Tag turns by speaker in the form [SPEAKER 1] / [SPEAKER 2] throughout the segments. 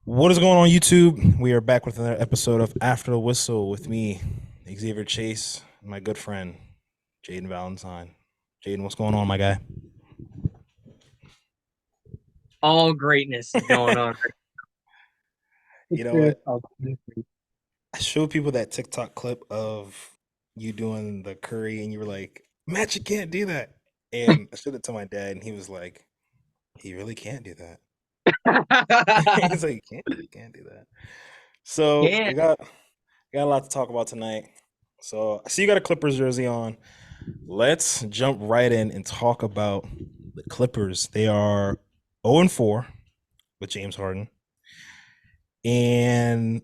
[SPEAKER 1] What is going on, YouTube? We are back with another episode of After the Whistle with me, Xavier Chase, and my good friend, Jaden Valentine. Jaden, what's going on, my guy?
[SPEAKER 2] All greatness is going on right
[SPEAKER 1] You know
[SPEAKER 2] there.
[SPEAKER 1] what? I showed people that TikTok clip of you doing the curry, and you were like, Matt, you can't do that. And I showed it to my dad, and he was like, he really can't do that. He's like, you can't do that. So
[SPEAKER 2] Yeah.
[SPEAKER 1] we got a lot to talk about tonight. So I see you got a Clippers jersey on. Let's jump right in and talk about the Clippers. They are 0-4 with James Harden. And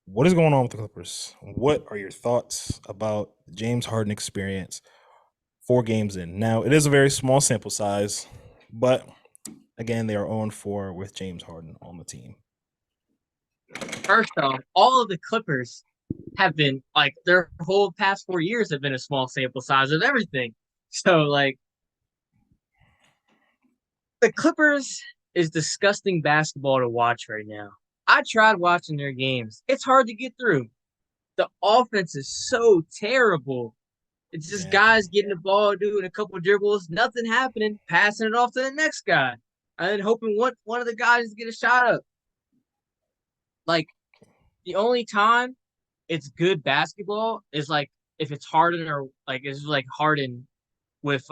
[SPEAKER 1] what is going on with the Clippers? What are your thoughts about the James Harden experience 4 games in? Now, it is a very small sample size, but again, they are 0-4 with James Harden on the team.
[SPEAKER 2] First off, all of the Clippers have been like their whole past 4 years have been a small sample size of everything. So like the Clippers is disgusting basketball to watch right now. I tried watching their games. It's hard to get through. The offense is so terrible. It's just
[SPEAKER 1] Yeah.
[SPEAKER 2] guys getting the ball, doing a couple dribbles, nothing happening, passing it off to the next guy, and then hoping one of the guys to get a shot up. Like the only time it's good basketball is like if it's Harden or like it's like Harden with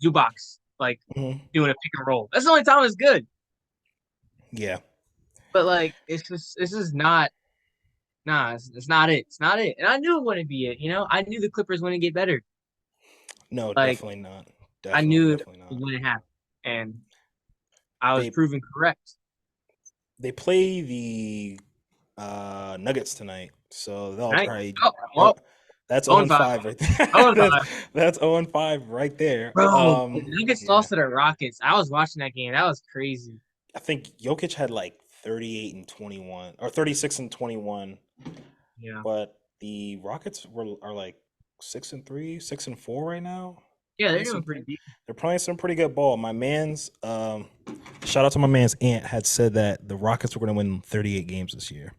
[SPEAKER 2] Zubox, like
[SPEAKER 1] Mhm.
[SPEAKER 2] doing a pick and roll. That's the only time it's good.
[SPEAKER 1] Yeah.
[SPEAKER 2] But like it's just not it's not it. It's not it. And I knew it wouldn't be it, you know? I knew the Clippers wouldn't get better.
[SPEAKER 1] No,
[SPEAKER 2] Like
[SPEAKER 1] definitely not.
[SPEAKER 2] I
[SPEAKER 1] Definitely,
[SPEAKER 2] knew it
[SPEAKER 1] definitely not.
[SPEAKER 2] wouldn't happen. And I was
[SPEAKER 1] They
[SPEAKER 2] proven correct.
[SPEAKER 1] they play the Nuggets tonight, so they'll
[SPEAKER 2] Right?
[SPEAKER 1] probably
[SPEAKER 2] Oh,
[SPEAKER 1] they'll,
[SPEAKER 2] well,
[SPEAKER 1] that's 0
[SPEAKER 2] 0
[SPEAKER 1] and
[SPEAKER 2] 5.
[SPEAKER 1] 5 right
[SPEAKER 2] 0
[SPEAKER 1] there.
[SPEAKER 2] and 5.
[SPEAKER 1] That's 0 and 5 right there.
[SPEAKER 2] Bro, the Nuggets
[SPEAKER 1] Yeah,
[SPEAKER 2] lost to the Rockets. I was watching that game. That was crazy.
[SPEAKER 1] I think Jokic had like 38 and 21 or 36 and 21,
[SPEAKER 2] Yeah.
[SPEAKER 1] but the Rockets are like 6-3, 6-4 right now.
[SPEAKER 2] Yeah, they're
[SPEAKER 1] Playing
[SPEAKER 2] doing
[SPEAKER 1] some
[SPEAKER 2] pretty
[SPEAKER 1] pretty,
[SPEAKER 2] decent.
[SPEAKER 1] they're playing some pretty good ball. My man's shout out to my man's aunt had said that the Rockets were going to win 38 games this year.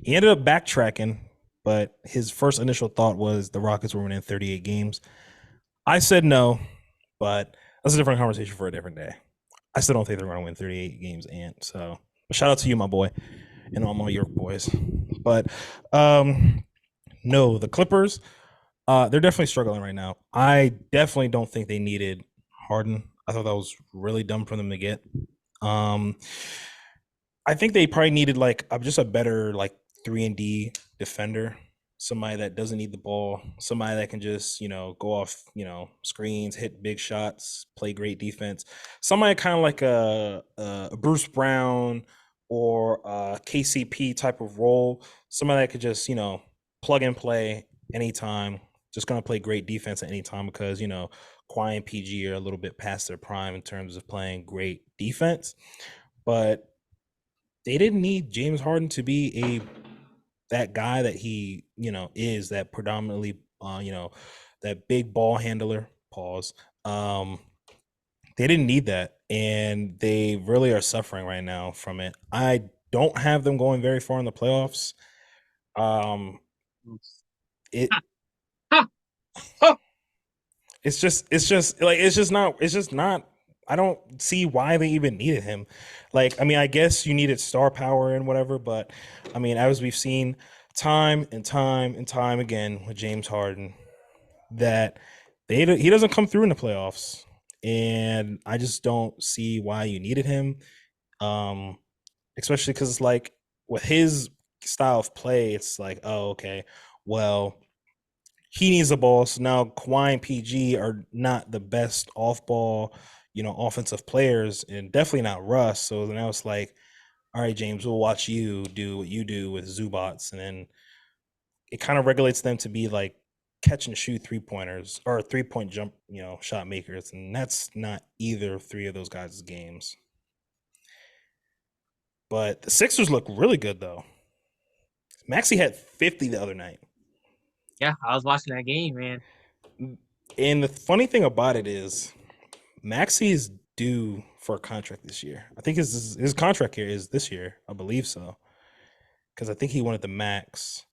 [SPEAKER 1] He ended up backtracking, but his first initial thought was the Rockets were winning 38 games. I said no, but that's a different conversation for a different day. I still don't think they're going to win 38 games, Ant. So shout out to you, my boy, and all my York boys. But no, the Clippers, they're definitely struggling right now. I definitely don't think they needed Harden. I thought that was really dumb for them to get. Um, I think they probably needed like just a better like 3 and D defender, somebody that doesn't need the ball, somebody that can just go off screens, hit big shots, play great defense, somebody kind of like a Bruce Brown or a KCP type of role, somebody that could just plug and play anytime, just gonna play great defense at any time because Kawhi and PG are a little bit past their prime in terms of playing great defense, but they didn't need James Harden to be a that guy that he is, that predominantly that big ball handler. Pause. Um, they didn't need that, and they really are suffering right now from it. I don't have them going very far in the playoffs. Um, it
[SPEAKER 2] Ha, ha, ha.
[SPEAKER 1] it's just not. I don't see why they even needed him. Like, I mean, I guess you needed star power and whatever, but I mean, as we've seen time and time and time again with James Harden, that he doesn't come through in the playoffs, and I just don't see why you needed him. Um, Especially because it's like with his style of play, it's like, oh, okay, well, he needs the ball. So now Kawhi and PG are not the best off ball, offensive players, and definitely not Russ. So now it's like, all right, James, we'll watch you do what you do with Zubats, and then it kind of regulates them to be like catch and shoot 3 pointers or 3 point jump, shot makers, and that's not either three of those guys' games. But the Sixers look really good though. Maxi had 50 the other night.
[SPEAKER 2] Yeah, I was watching that game, man.
[SPEAKER 1] And the funny thing about it is Maxi is due for a contract this year. I think his contract here is this year. I believe so because I think he wanted the max.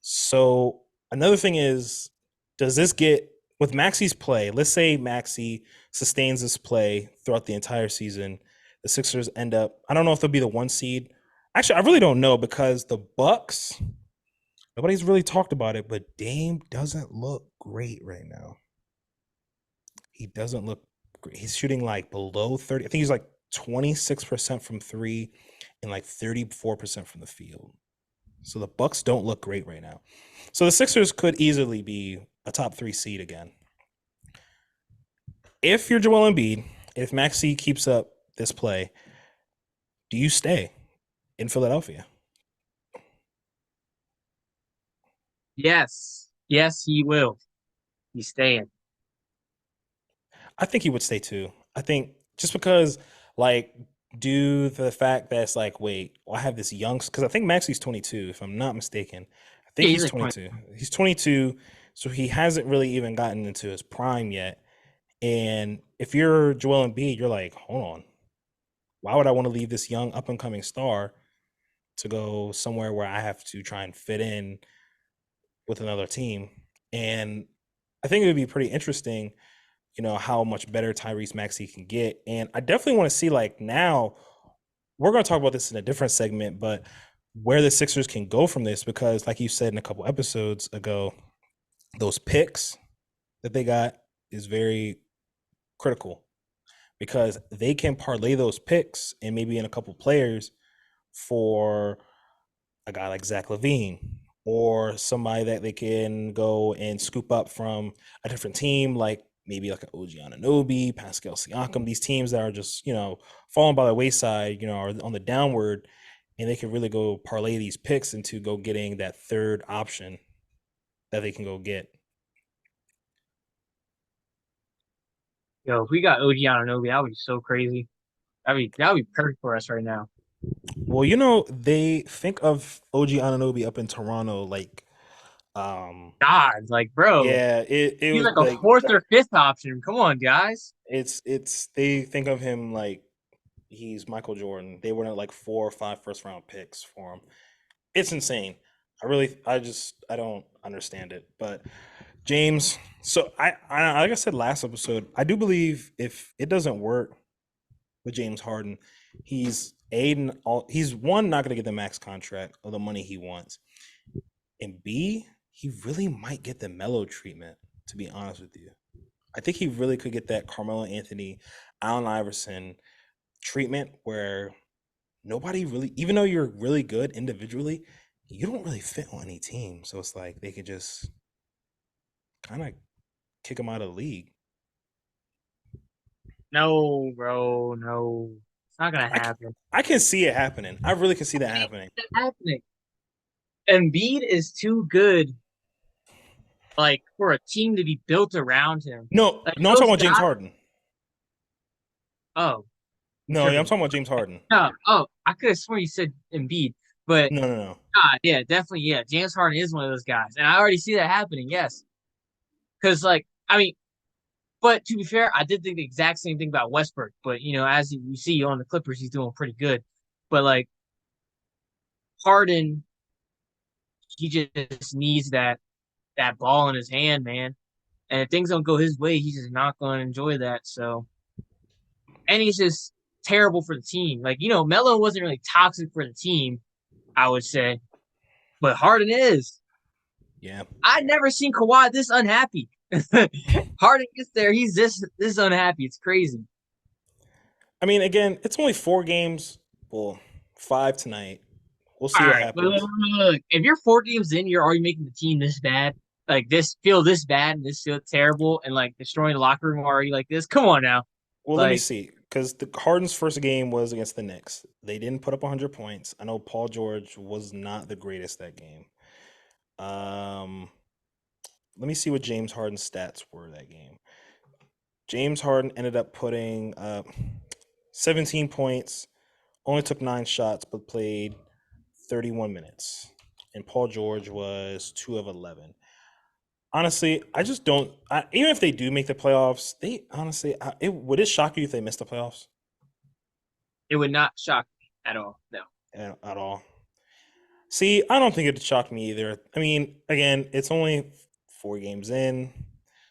[SPEAKER 1] So another thing is, does this get with Maxi's play? Let's say Maxi sustains this play throughout the entire season. The Sixers end up. I don't know if they'll be the one seed. Actually, I really don't know because the Bucks. Nobody's really talked about it, but Dame doesn't look great right now. He doesn't look great. He's shooting like below 30. I think he's like 26% from three and like 34% from the field. So the Bucks don't look great right now. So the Sixers could easily be a top 3 seed again. If you're Joel Embiid, if Maxi keeps up this play, do you stay in Philadelphia?
[SPEAKER 2] Yes, yes, he will. He's staying.
[SPEAKER 1] I think he would stay too. I think just because, like, due to the fact that it's like, wait, well, I have this young, because I think Maxi's 22, if I'm not mistaken. I think
[SPEAKER 2] Yeah, he's
[SPEAKER 1] he's
[SPEAKER 2] like 20.
[SPEAKER 1] 22. He's 22, so he hasn't really even gotten into his prime yet. And if you're Joel Embiid, you're like, hold on, why would I want to leave this young up and coming star to go somewhere where I have to try and fit in with another team? And I think it would be pretty interesting, how much better Tyrese Maxey can get. And I definitely want to see, like, now we're going to talk about this in a different segment, but where the Sixers can go from this, because like you said in a couple episodes ago, those picks that they got is very critical because they can parlay those picks and maybe in a couple players for a guy like Zach LaVine or somebody that they can go and scoop up from a different team, like maybe like an OG Anunoby, Pascal Siakam, these teams that are just, falling by the wayside, are on the downward, and they can really go parlay these picks into go getting that third option that they can go get.
[SPEAKER 2] Yo, if we got OG Anunoby, that would be so crazy. That would be perfect for us right now.
[SPEAKER 1] Well, they think of OG Anunoby up in Toronto, like,
[SPEAKER 2] God, like, bro,
[SPEAKER 1] yeah, it
[SPEAKER 2] he's
[SPEAKER 1] was
[SPEAKER 2] like a
[SPEAKER 1] like
[SPEAKER 2] fourth or fifth option. Come on, guys.
[SPEAKER 1] it's they think of him like he's Michael Jordan. They were like 4 or 5 first round picks for him. It's insane. I don't understand it. But James, so I like I said last episode, I do believe if it doesn't work with James Harden, he's one not going to get the max contract or the money he wants, and B, he really might get the mellow treatment. To be honest with you, I think he really could get that Carmelo Anthony, Allen Iverson treatment where nobody really, even though you're really good individually, you don't really fit on any team. So it's like they could just kind of kick him out of the league.
[SPEAKER 2] No, bro, no, it's not gonna
[SPEAKER 1] I can,
[SPEAKER 2] happen.
[SPEAKER 1] I can see it happening. I really can see that
[SPEAKER 2] I can't
[SPEAKER 1] happening.
[SPEAKER 2] see that happening. Embiid is too good, like for a team to be built around him.
[SPEAKER 1] No,
[SPEAKER 2] Like
[SPEAKER 1] no, I'm talking
[SPEAKER 2] those
[SPEAKER 1] about James
[SPEAKER 2] guys.
[SPEAKER 1] Harden.
[SPEAKER 2] Oh, I'm
[SPEAKER 1] No, yeah, I'm
[SPEAKER 2] tripping.
[SPEAKER 1] talking about James Harden.
[SPEAKER 2] No, oh, I could have sworn you said Embiid, but
[SPEAKER 1] No, no, no.
[SPEAKER 2] yeah, definitely, yeah. James Harden is one of those guys, and I already see that happening. Yes, because like I mean, but to be fair, I did think the exact same thing about Westbrook. But as you see on the Clippers, he's doing pretty good. But like Harden, he just needs that ball in his hand, man. And if things don't go his way, he's just not going to enjoy that. So, and he's just terrible for the team. Like Melo wasn't really toxic for the team, I would say, but Harden is.
[SPEAKER 1] Yeah.
[SPEAKER 2] I've never seen Kawhi this unhappy. Harden gets there, he's this unhappy. It's crazy.
[SPEAKER 1] I mean, again, it's only 4 games. Well, 5 tonight. We'll
[SPEAKER 2] All
[SPEAKER 1] see what
[SPEAKER 2] right,
[SPEAKER 1] happens.
[SPEAKER 2] look. If you're 4 games in, you're already making the team this bad, like this feel this bad and this feel terrible, and like destroying the locker room already like this. Come on now,
[SPEAKER 1] Well, let me
[SPEAKER 2] like
[SPEAKER 1] see, because the Harden's first game was against the Knicks. They didn't put up 100 points. I know Paul George was not the greatest that game. Um, Let me see what James Harden's stats were that game. James Harden ended up putting up 17 points, only took 9 shots, but played 31 minutes. And Paul George was 2 of 11. Honestly, I just don't. Even if they do make the playoffs, they honestly, would it shock you if they missed the playoffs
[SPEAKER 2] It would not shock me at all. No.
[SPEAKER 1] at all? See, I don't think it'd shock me either. I mean, again, it's only 4 games in,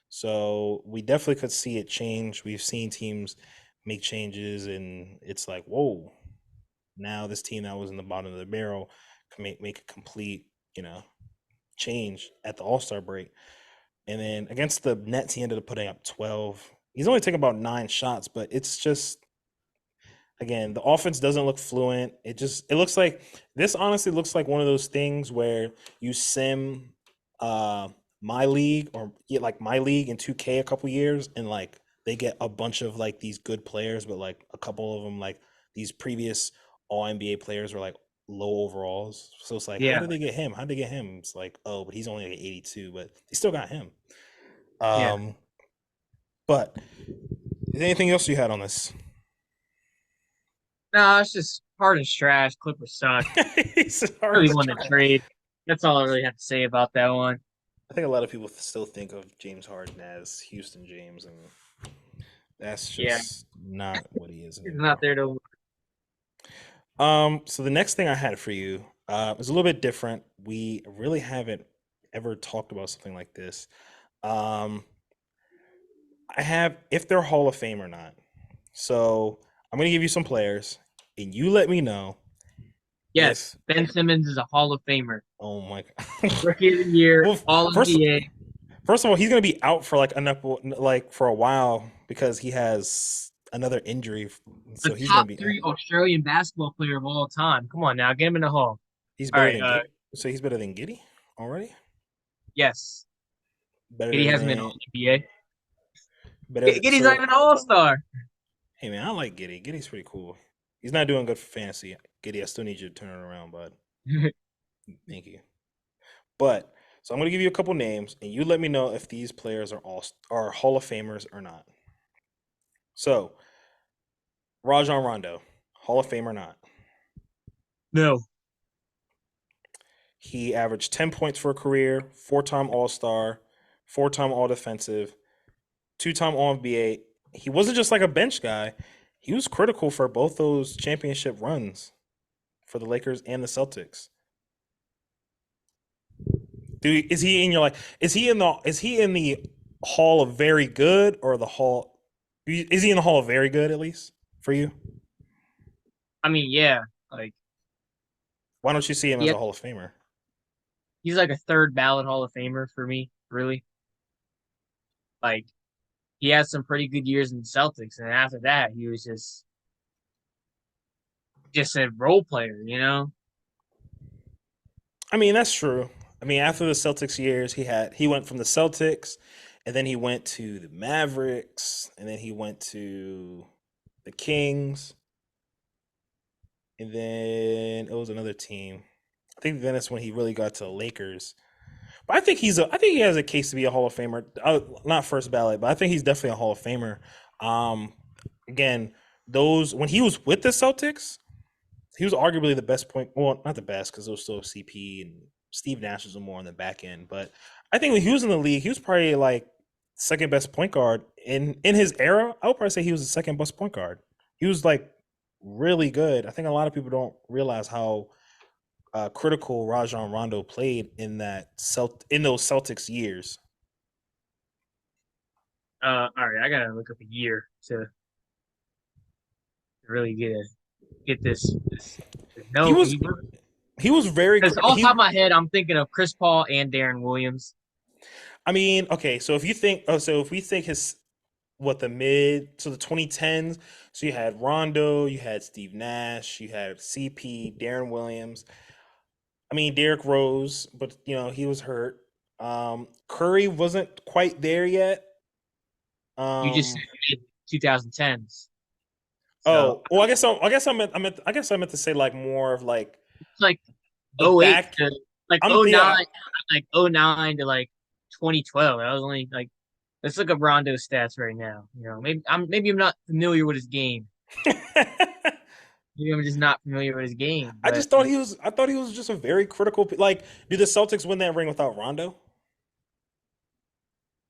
[SPEAKER 1] so we definitely could see it change. We've seen teams make changes, and it's like, whoa, now this team that was in the bottom of the barrel can make a complete, you know, change at the All Star break. And then against the Nets, he ended up putting up 12. He's only taken about 9 shots, but it's just again, the offense doesn't look fluent. It looks like this honestly looks like one of those things where you sim uh my league or yeah, like my league in 2K a couple years and like they get a bunch of like these good players, but like a couple of them like these previous all NBA players were like low overalls. So it's like, how
[SPEAKER 2] Yeah.
[SPEAKER 1] did they get him? How did they get him? It's like, oh, but he's only like 82, but they still got him.
[SPEAKER 2] Yeah.
[SPEAKER 1] Um, but is there anything else you had on this?
[SPEAKER 2] No, it's just Harden's trash. Clippers suck.
[SPEAKER 1] He's hard
[SPEAKER 2] Really
[SPEAKER 1] to
[SPEAKER 2] won the
[SPEAKER 1] try.
[SPEAKER 2] trade. That's all I really have to say about that one.
[SPEAKER 1] I think a lot of people still think of James Harden as Houston James, and that's
[SPEAKER 2] Yeah,
[SPEAKER 1] just not what he is
[SPEAKER 2] he's not
[SPEAKER 1] anymore.
[SPEAKER 2] there to.
[SPEAKER 1] So the next thing I had for you is a little bit different. We really haven't ever talked about something like this. Um, I have if they're Hall of Fame or not. So I'm gonna give you some players, and you let me know
[SPEAKER 2] Yes,
[SPEAKER 1] if.
[SPEAKER 2] Ben Simmons is a Hall of Famer.
[SPEAKER 1] Oh my God.
[SPEAKER 2] Rookie of the year,
[SPEAKER 1] Well,
[SPEAKER 2] All
[SPEAKER 1] first
[SPEAKER 2] NBA,
[SPEAKER 1] First of all, he's going to be out for like for a while because he has another injury.
[SPEAKER 2] the
[SPEAKER 1] So he's going
[SPEAKER 2] top
[SPEAKER 1] to be.
[SPEAKER 2] three Australian basketball player of all time. Come on now, get him in the Hall.
[SPEAKER 1] He's
[SPEAKER 2] All
[SPEAKER 1] better
[SPEAKER 2] right,
[SPEAKER 1] than Giddy. So he's better than Giddy already.
[SPEAKER 2] yes, Giddy
[SPEAKER 1] Better
[SPEAKER 2] hasn't been
[SPEAKER 1] than
[SPEAKER 2] All NBA.
[SPEAKER 1] better.
[SPEAKER 2] Giddy's not
[SPEAKER 1] So
[SPEAKER 2] even an All Star.
[SPEAKER 1] hey man, I like Giddy. Giddy's pretty cool. He's not doing good for fantasy. Giddy, I still need you to turn it around, bud. Thank you. But so I'm going to give you a couple names, and you let me know if these players are Hall of Famers or not. So Rajon Rondo, Hall of Fame or not?
[SPEAKER 2] No,
[SPEAKER 1] He averaged 10 points for a career, 4 time All Star, 4 time All Defensive, 2 time All NBA. He wasn't just like a bench guy, he was critical for both those championship runs for the Lakers and the Celtics. Is he in your like is he in the Hall of Very Good or the Hall is he in the Hall of Very Good at least for you?
[SPEAKER 2] I mean, yeah, like
[SPEAKER 1] Why don't you see him
[SPEAKER 2] he
[SPEAKER 1] as
[SPEAKER 2] has,
[SPEAKER 1] a Hall of Famer?
[SPEAKER 2] he's like a third ballot Hall of Famer for me. Really, like he has some pretty good years in the Celtics, and after that, he was just a role player.
[SPEAKER 1] I mean, that's true. I mean, after the Celtics years, he went from the Celtics, and then he went to the Mavericks, and then he went to the Kings, and then it was another team. I think then that's when he really got to the Lakers. But I think he has a case to be a Hall of Famer. Not first ballot, but I think he's definitely a Hall of Famer. Um, again, those when he was with the Celtics, he was arguably the best point. Well, not the best because it was still CP and Steve Nash was more on the back end. But I think when he was in the league, he was probably like second best point guard in his era. I would probably say he was the second best point guard. He was like really good. I think a lot of people don't realize how critical Rajon Rondo played in in those Celtics years.
[SPEAKER 2] All right, I gotta look up a year to really get this.
[SPEAKER 1] He
[SPEAKER 2] No,
[SPEAKER 1] was he was very
[SPEAKER 2] because off the top of
[SPEAKER 1] he.
[SPEAKER 2] my head, I'm thinking of Chris Paul and Darren Williams.
[SPEAKER 1] I mean, okay, so if you think, oh, so if we think his what the mid so the 2010s, so you had Rondo, you had Steve Nash, you had CP, Darren Williams. I mean, Derrick Rose, but he was hurt. Curry wasn't quite there yet.
[SPEAKER 2] You just
[SPEAKER 1] Um,
[SPEAKER 2] said 2010s, so
[SPEAKER 1] oh, well, I meant to say like more of like
[SPEAKER 2] it's like
[SPEAKER 1] the
[SPEAKER 2] oh 08
[SPEAKER 1] back.
[SPEAKER 2] to like
[SPEAKER 1] I'm
[SPEAKER 2] oh
[SPEAKER 1] yeah.
[SPEAKER 2] 09, like oh 09 to like 2012. I was only like, let's look up Rondo's stats right now. Maybe I'm not familiar with his game. Maybe I'm just not familiar with his game.
[SPEAKER 1] I
[SPEAKER 2] But
[SPEAKER 1] just thought he was. I thought he was just a very critical. Like, do the Celtics win that ring without Rondo?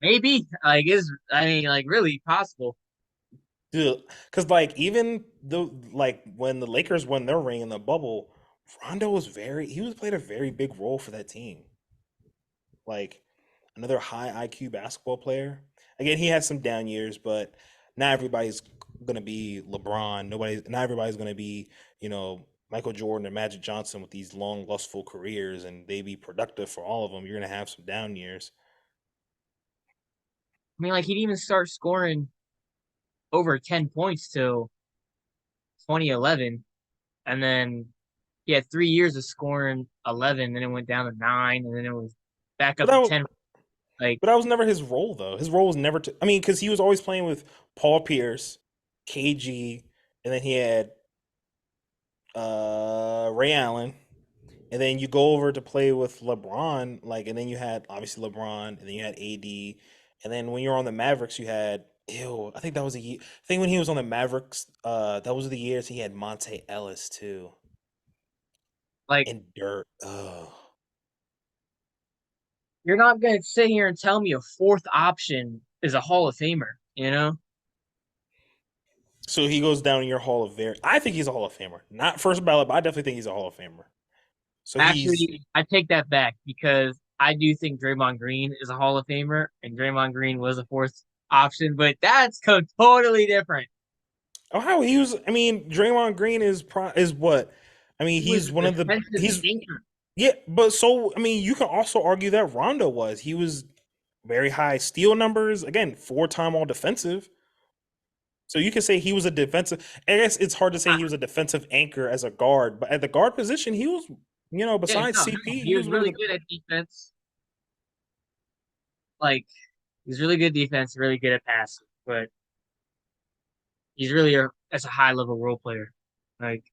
[SPEAKER 2] maybe like is I mean like really possible.
[SPEAKER 1] Dude, because like even the like when the Lakers won their ring in the bubble, Rondo was very he was played a very big role for that team. Like another high IQ basketball player. Again, he had some down years, but not everybody's gonna be LeBron. Not everybody's gonna be, Michael Jordan or Magic Johnson with these long, lustful careers and they be productive for all of them. You're gonna have some down years.
[SPEAKER 2] I mean like he'd even start scoring over 10 points till 2011, and then he had 3 years of scoring 11, then it went down to 9, and then it was back
[SPEAKER 1] But
[SPEAKER 2] up
[SPEAKER 1] that
[SPEAKER 2] to
[SPEAKER 1] was,
[SPEAKER 2] 10. Like
[SPEAKER 1] but that was never his role though. His role was never to I mean, because he was always playing with Paul Pierce, KG, and then he had Ray Allen. And then you go over to play with LeBron, like, and then you had obviously LeBron, and then you had AD, and then when you were on the Mavericks, you had I think that was a year. I think when he was on the Mavericks, that was the years he had Monte Ellis too,
[SPEAKER 2] like
[SPEAKER 1] and Dirt. Oh,
[SPEAKER 2] you're not gonna sit here and tell me a fourth option is a Hall of Famer, you know?
[SPEAKER 1] so he goes down in your Hall of Fame. I think he's a Hall of Famer, not first ballot, but I definitely think he's a Hall of Famer. So he's
[SPEAKER 2] Actually, I take that back because I do think Draymond Green is a Hall of Famer, and Draymond Green was a fourth option, but that's totally different.
[SPEAKER 1] oh how he was. I mean, Draymond Green is what. I mean,
[SPEAKER 2] He was
[SPEAKER 1] he's
[SPEAKER 2] a
[SPEAKER 1] one of the
[SPEAKER 2] defensive
[SPEAKER 1] he's
[SPEAKER 2] anchor.
[SPEAKER 1] Yeah, but so I mean, you can also argue that Rondo was. He was very high steal numbers. Again, 4-time all defensive. So you can say he was a defensive. I guess it's hard to say
[SPEAKER 2] Ah,
[SPEAKER 1] he was a defensive anchor as a guard, but at the guard position, he was.
[SPEAKER 2] yeah,
[SPEAKER 1] Besides
[SPEAKER 2] no,
[SPEAKER 1] CP,
[SPEAKER 2] he
[SPEAKER 1] he
[SPEAKER 2] was
[SPEAKER 1] was one of
[SPEAKER 2] really
[SPEAKER 1] the.
[SPEAKER 2] good at defense. Like he's really good defense, really good at passing, but he's really as a high level role player. Like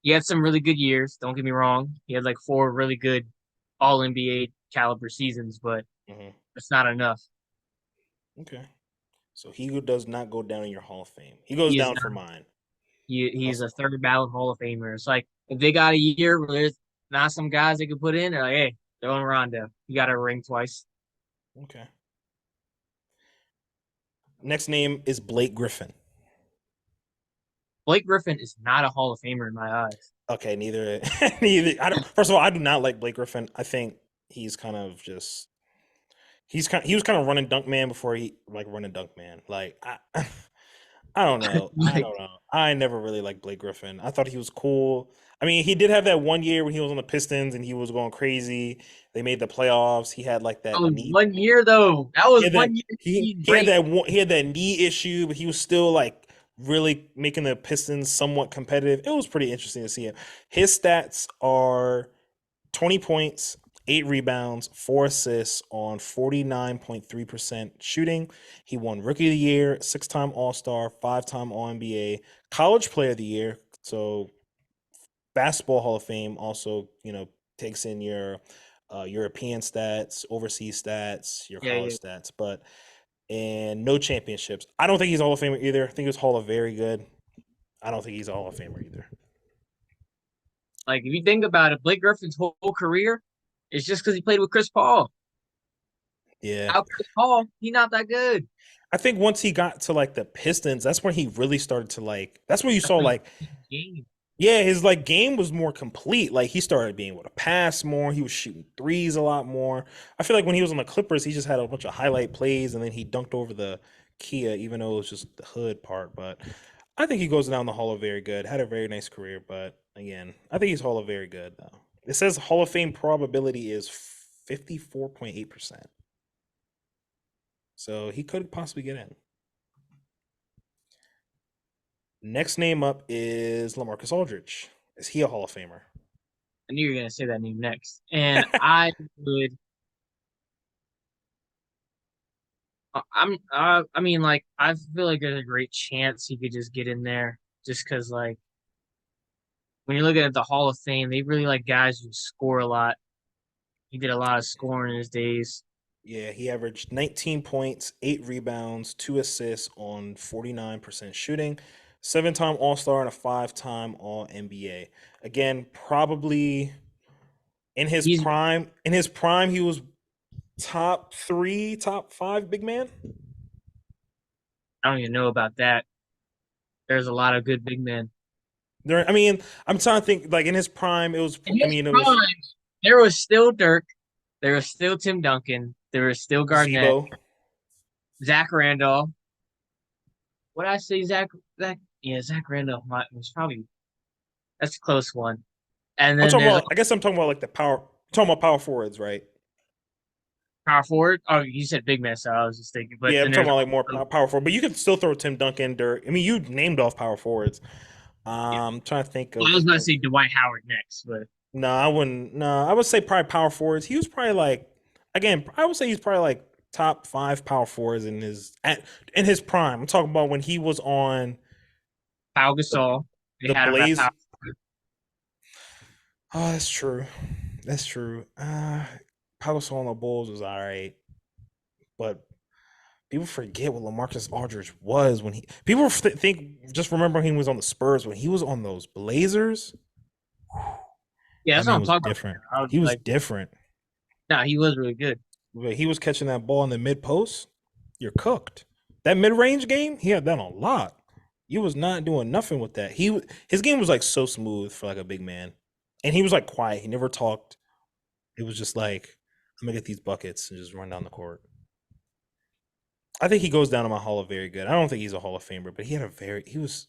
[SPEAKER 2] he had some really good years. Don't get me wrong. He had like 4 really good All NBA caliber seasons, but
[SPEAKER 1] Mhm.
[SPEAKER 2] it's not enough.
[SPEAKER 1] Okay, so he does not go down in your Hall of Fame. He goes
[SPEAKER 2] He is
[SPEAKER 1] down
[SPEAKER 2] not.
[SPEAKER 1] for mine.
[SPEAKER 2] He's
[SPEAKER 1] Also,
[SPEAKER 2] a third ballot Hall of Famer. It's like if they got a year where there's not some guys they could put in, they're like, hey, throw in Rondo. You got a ring twice.
[SPEAKER 1] okay. Next name is Blake Griffin.
[SPEAKER 2] Blake Griffin is not a Hall of Famer in my eyes.
[SPEAKER 1] Okay, neither. Neither. I don't. First of all, I do not like Blake Griffin. I think he's kind of just he was kind of running dunk man before he like running dunk man. Like I don't know. I
[SPEAKER 2] Like
[SPEAKER 1] don't know. I never really liked Blake Griffin. I thought he was cool. I mean, he did have that one year when he was on the Pistons and he was going crazy. They made the playoffs. He had like
[SPEAKER 2] that
[SPEAKER 1] that
[SPEAKER 2] was
[SPEAKER 1] knee.
[SPEAKER 2] 1 year though. That
[SPEAKER 1] He
[SPEAKER 2] was
[SPEAKER 1] had that
[SPEAKER 2] 1 year.
[SPEAKER 1] he
[SPEAKER 2] He's
[SPEAKER 1] he had
[SPEAKER 2] great.
[SPEAKER 1] that knee issue, but he was still like really making the Pistons somewhat competitive. It was pretty interesting to see him. His stats are 20 points, 8 rebounds, 4 assists on 49.3% shooting. He won Rookie of the Year, 6-time All Star, 5-time All NBA, College Player of the Year. So, Basketball Hall of Fame also, takes in your European stats, overseas stats, your
[SPEAKER 2] Yeah,
[SPEAKER 1] college
[SPEAKER 2] yeah.
[SPEAKER 1] stats, but and no championships. I don't think he's a Hall of Famer either. I think he was Hall of Very Good. I don't think he's a Hall of Famer either.
[SPEAKER 2] Like if you think about it, Blake Griffin's whole career is just because he played with Chris Paul.
[SPEAKER 1] Yeah.
[SPEAKER 2] Out Chris Paul, he not that good.
[SPEAKER 1] I think once he got to like the Pistons, that's when he really started to like. That's when you
[SPEAKER 2] That's
[SPEAKER 1] saw
[SPEAKER 2] when
[SPEAKER 1] like,
[SPEAKER 2] he game.
[SPEAKER 1] yeah, his like game was more complete. Like he started being able to pass more. He was shooting threes a lot more. I feel like when he was on the Clippers, he just had a bunch of highlight plays, and then he dunked over the Kia, even though it was just the hood part. But I think he goes down the Hall of Very Good. Had a very nice career, but again, I think he's Hall of Very Good though. It says Hall of Fame probability is 54.8%. So he could possibly get in. Next name up is LaMarcus Aldridge. Is he a Hall of Famer?
[SPEAKER 2] I knew you were gonna say that name next, and I would. I mean, like, I feel like there's a great chance he could just get in there, just because, like, when you're looking at the Hall of Fame, they really like guys who score a lot. He did a lot of scoring in his days.
[SPEAKER 1] Yeah, he averaged 19 points, 8 rebounds, 2 assists on 49% shooting, 7-time All Star, and a 5-time All NBA. Again, probably in his
[SPEAKER 2] He's
[SPEAKER 1] prime. In his prime, he was. top three, top five big man.
[SPEAKER 2] I don't even know about that. There's a lot of good big men.
[SPEAKER 1] There, I mean, I'm trying to think. Like in his prime, it was.
[SPEAKER 2] In
[SPEAKER 1] I
[SPEAKER 2] his
[SPEAKER 1] mean, it was
[SPEAKER 2] prime, there was still Dirk, there was still Tim Duncan, there was still Garnett,
[SPEAKER 1] Zebo.
[SPEAKER 2] Zach Randolph. What did I say, Yeah, Zach Randolph was probably that's a close one. And
[SPEAKER 1] I'm
[SPEAKER 2] then
[SPEAKER 1] talking
[SPEAKER 2] there's
[SPEAKER 1] about. I guess I'm talking about like the power. Talking about power forwards, right?
[SPEAKER 2] power forward. Oh, you said big man, so I was just thinking. But
[SPEAKER 1] Yeah,
[SPEAKER 2] then
[SPEAKER 1] I'm talking
[SPEAKER 2] there's
[SPEAKER 1] about like more
[SPEAKER 2] also,
[SPEAKER 1] power forward, but you can still throw Tim Duncan, Dirk. I mean, you named off power forwards.
[SPEAKER 2] yeah.
[SPEAKER 1] Trying to think
[SPEAKER 2] Well, I was
[SPEAKER 1] of
[SPEAKER 2] about to say Dwight Howard next, but
[SPEAKER 1] no, I wouldn't. No, I would say probably power forwards. He was probably like, again, I would say he's probably like top five power forwards in his prime. I'm talking about when he was on
[SPEAKER 2] Pau
[SPEAKER 1] the
[SPEAKER 2] Gasol, they
[SPEAKER 1] the
[SPEAKER 2] had him at
[SPEAKER 1] Blaze.
[SPEAKER 2] power.
[SPEAKER 1] Oh, that's true. That's true. Pau Gasol on the Bulls was all right, but people forget what LaMarcus Aldridge was when he. People think just remember he was on the Spurs when he was on those Blazers.
[SPEAKER 2] Yeah,
[SPEAKER 1] That
[SPEAKER 2] that's what
[SPEAKER 1] man
[SPEAKER 2] I'm
[SPEAKER 1] was
[SPEAKER 2] talking about.
[SPEAKER 1] different.
[SPEAKER 2] I was
[SPEAKER 1] He was
[SPEAKER 2] like,
[SPEAKER 1] different.
[SPEAKER 2] no, he was really good.
[SPEAKER 1] He was catching that ball in the mid post. You're cooked. That mid range game, he had that a lot. He was not doing nothing with that. His game was like so smooth for like a big man, and he was like quiet. He never talked. It was just like I'm gonna get these buckets and just run down the court. I think he goes down to my Hall of Very Good. I don't think he's a Hall of Famer, but he had a very he was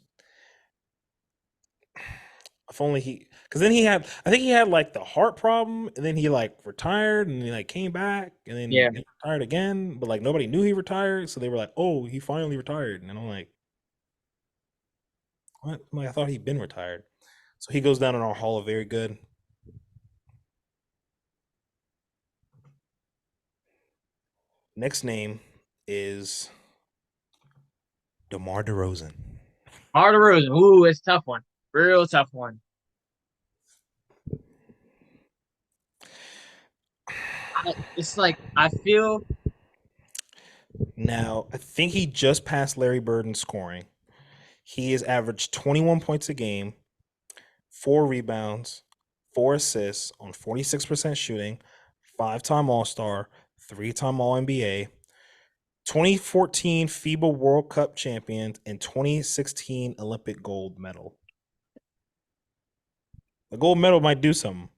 [SPEAKER 1] if only he because then he had I think he had like the heart problem and then he like retired and he like came back and then
[SPEAKER 2] Yeah,
[SPEAKER 1] he retired again but like nobody knew he retired so they were like oh he finally retired and I'm like what I'm like, I thought he'd been retired so he goes down in our Hall of Very Good. Next name is DeMar DeRozan.
[SPEAKER 2] Mar DeRozan. Ooh, it's a tough one. Real tough one. It's like I feel.
[SPEAKER 1] Now I think he just passed Larry Bird in scoring. He has averaged 21 points a game, 4 rebounds, 4 assists on 46% shooting, 5 time All Star, 3 time All NBA, 2014 FIBA World Cup champions, and 2016 Olympic gold medal. The gold medal might do something.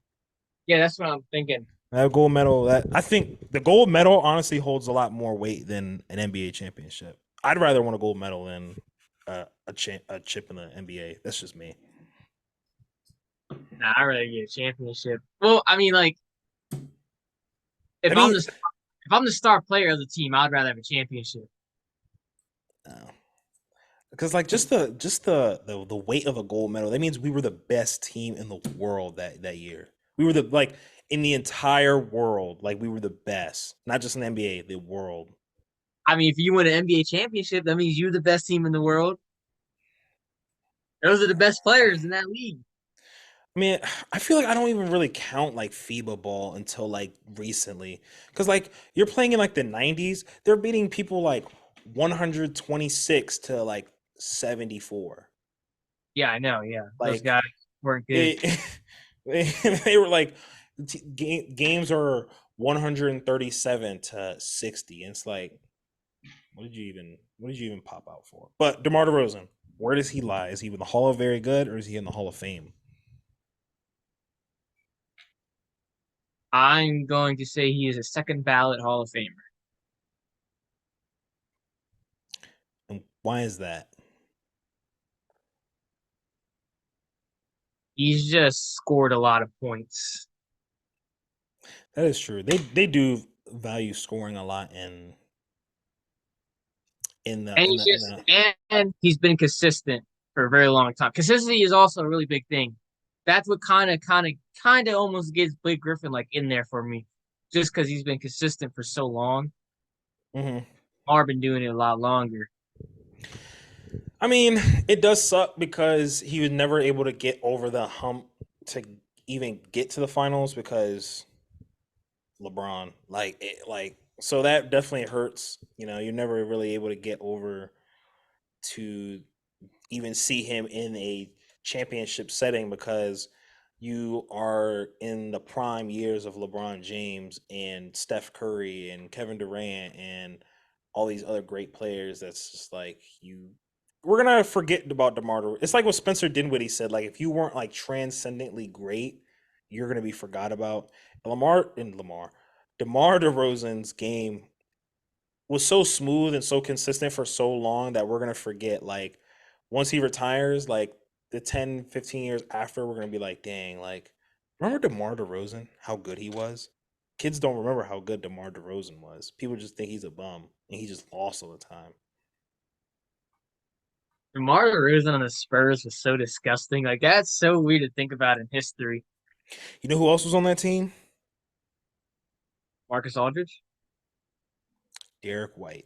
[SPEAKER 2] Yeah, that's what I'm thinking.
[SPEAKER 1] That gold medal, that I think the gold medal honestly holds a lot more weight than an NBA championship. I'd rather win a gold medal than a chip in the NBA. That's just me.
[SPEAKER 2] Nah, I rather get a championship. Well, I mean, like
[SPEAKER 1] I
[SPEAKER 2] if I'm
[SPEAKER 1] mean,
[SPEAKER 2] the if I'm the star player of the team, I'd rather have a championship.
[SPEAKER 1] uh, because like just the weight of a gold medal, that means we were the best team in the world that year. We were the like in the entire world, like we were the best, not just in the NBA, the world.
[SPEAKER 2] I mean, if you win an NBA championship, that means you're the best team in the world. Those are the best players in that league.
[SPEAKER 1] I mean, I feel like I don't even really count like FIBA ball until like recently, because like you're playing in like the '90s, they're beating people like 126 to like 74.
[SPEAKER 2] Yeah, I know. Yeah, those
[SPEAKER 1] Like
[SPEAKER 2] guys weren't good.
[SPEAKER 1] it, they were like games are 137 to 60 and it's like what did you even pop out for? But DeMar DeRozan, where does he lie? Is he in the Hall of Very Good or is he in the Hall of Fame?
[SPEAKER 2] I'm going to say he is a second ballot Hall of Famer.
[SPEAKER 1] And why is that?
[SPEAKER 2] He's just scored a lot of points,
[SPEAKER 1] That is true. They do value scoring a lot in the
[SPEAKER 2] and
[SPEAKER 1] in
[SPEAKER 2] he's
[SPEAKER 1] the in
[SPEAKER 2] just
[SPEAKER 1] the
[SPEAKER 2] and he's been consistent for a very long time. Consistency is also a really big thing. That's what kind of almost gets Blake Griffin like in there for me, just because he's been consistent for so long.
[SPEAKER 1] Mhm.
[SPEAKER 2] Mar been doing it a lot longer.
[SPEAKER 1] I mean, it does suck because he was never able to get over the hump to even get to the finals because LeBron. Like so that definitely hurts. You know, you're never really able to get over to even see him in a championship setting because you are in the prime years of LeBron James and Steph Curry and Kevin Durant and all these other great players. That's just like we're gonna forget about DeMar. It's like what Spencer Dinwiddie said. Like if you weren't like transcendently great, you're gonna be forgot about. DeMar DeRozan's game was so smooth and so consistent for so long that we're going to forget like once he retires like the 10, 15 years after we're going to be like dang like remember DeMar DeRozan how good he was. Kids don't remember how good DeMar DeRozan was. People just think he's a bum and he just lost all the time.
[SPEAKER 2] DeMar DeRozan on the Spurs was so disgusting. Like that's so weird to think about in history.
[SPEAKER 1] You know who else was on that team?
[SPEAKER 2] Marcus Aldridge.
[SPEAKER 1] Derek White.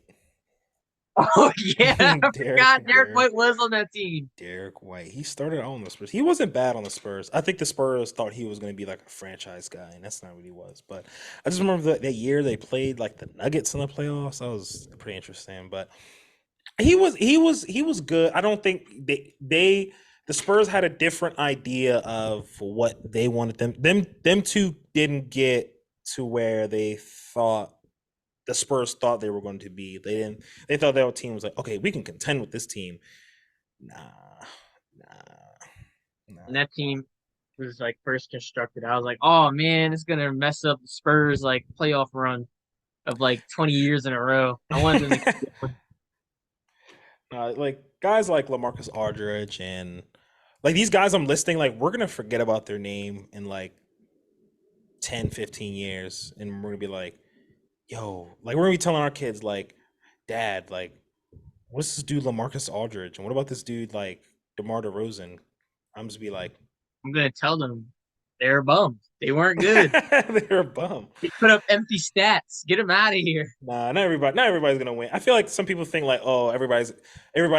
[SPEAKER 2] Oh yeah, I
[SPEAKER 1] Derek
[SPEAKER 2] forgot Derek
[SPEAKER 1] Derek
[SPEAKER 2] White was on that team.
[SPEAKER 1] Derek White. He started out on the Spurs. He wasn't bad on the Spurs. I think the Spurs thought he was going to be like a franchise guy, and that's not what he was. But I just remember that year they played like the Nuggets in the playoffs. That was pretty interesting. But he was good. I don't think the Spurs had a different idea of what they wanted them two didn't get to where they thought the Spurs thought they were going to be. They thought their team was like, okay, we can contend with this team. Nah, nah,
[SPEAKER 2] When
[SPEAKER 1] nah.
[SPEAKER 2] that team was like first constructed, I was like, oh man, it's gonna mess up the Spurs like playoff run of like 20 years in a row. I wanted them to keep going.
[SPEAKER 1] Like guys like LaMarcus Aldridge and like these guys I'm listing, like we're gonna forget about their name in like 10, 15 years, and we're gonna be like, yo, like we're gonna be telling our kids like, Dad, like, what's this dude LaMarcus Aldridge, and what about this dude like DeMar DeRozan? I'm just be like,
[SPEAKER 2] I'm gonna tell them they're bums. They weren't good.
[SPEAKER 1] they're a bum.
[SPEAKER 2] They put up empty stats. Get them out of here.
[SPEAKER 1] Nah, not everybody's gonna win. I feel like some people think like, oh, everybody